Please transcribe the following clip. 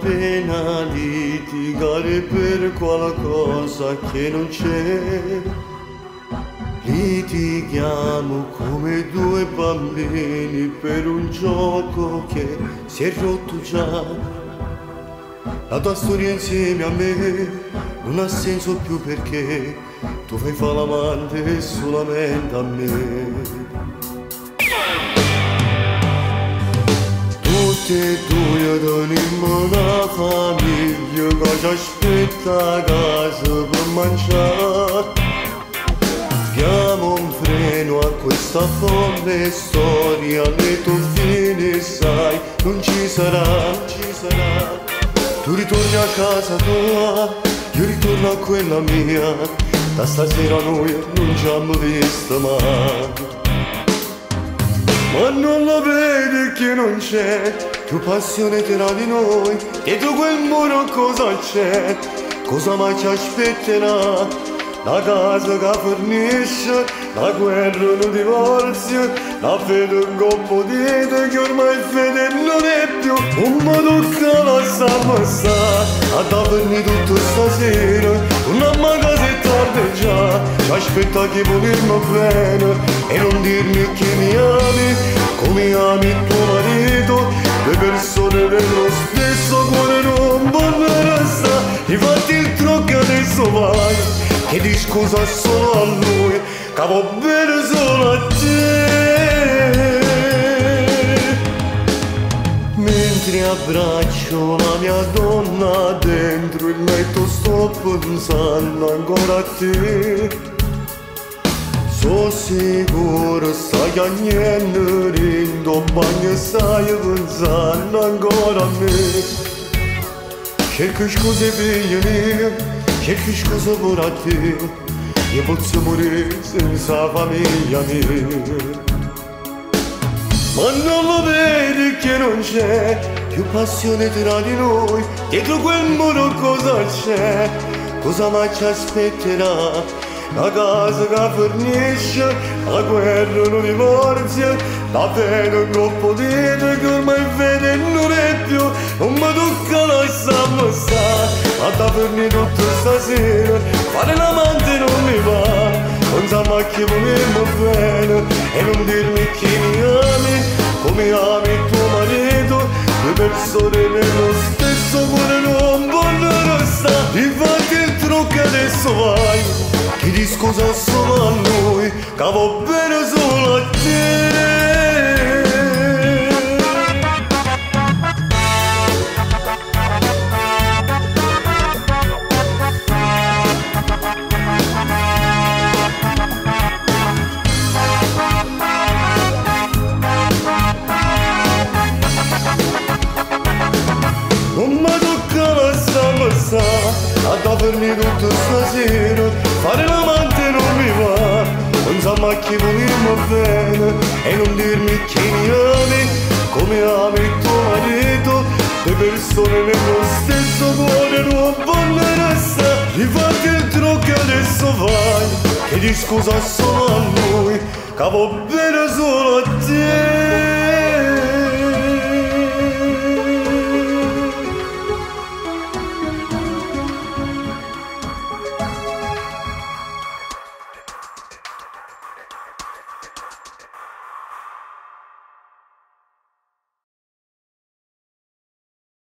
pena litigare per qualcosa che non c'è. Litighiamo come due bambini per un gioco che si è rotto già. La tua storia insieme a me non ha senso più perché tu fai fa l'amante solamente a me. Tutti e due teniamo una famiglia che ci aspetta a casa per mangiare. Diamo un freno a questa folle storia, le tue fine sai, non ci sarà, non ci sarà. Tu ritorni a casa tua, io ritorno a quella mia, da stasera noi non ci abbiamo visto mai. Ma non lo vedi che non c'è più passione tra di noi, dietro quel muro cosa c'è, cosa mai ci aspetterà? La casa che fornisce, la guerra, un divorzio, la fede un colpo di dita che ormai fede non è più. Un modo che la sa passare, a da venire tutto stasera, una casa è tardi già, ci aspetta che volermi bene e non dirmi che mi ami, come ami tuo marito, le persone dello stesso cuore non vogliono restare, infatti il trucco adesso vai. Chiedi scusa solo a lui, che va bene solo a te. Mentre abbraccio la mia donna dentro il letto sto pensando ancora a te. Sono sicuro stai a niente, in tuo bagno stai pensando ancora a me. Cerco scuse figlia mia, cerchi scusa pure a te, io posso morire senza famiglia mia. Ma non lo vedi che non c'è più passione tra di noi, dietro quel muro cosa c'è, cosa mai ci aspetterà? La casa che fornisce, la guerra, un divorzio, la fede un colpo di dita che ormai fede non è più, non mi tocca la passare. Ma da fornire tutto stasera, fare l'amante non mi va, non sa mai che volermi bene e non dirmi che mi ami, come ami tuo marito, due persone nello stesso cuore non vogliono restare. Infatti il trucco adesso vai, chiedi scusa solo a lui, che va bene solo a te. Non mi tocca la passare, a da fermi tutto stasera, fare l'amante non mi va, non sa mai che volermi bene e non dirmi che mi ami, come ami tuo marito, le persone nello stesso cuore non vogliono restare. Infatti il trucco adesso vai, chiedi scusa solo a lui, che va bene solo a te.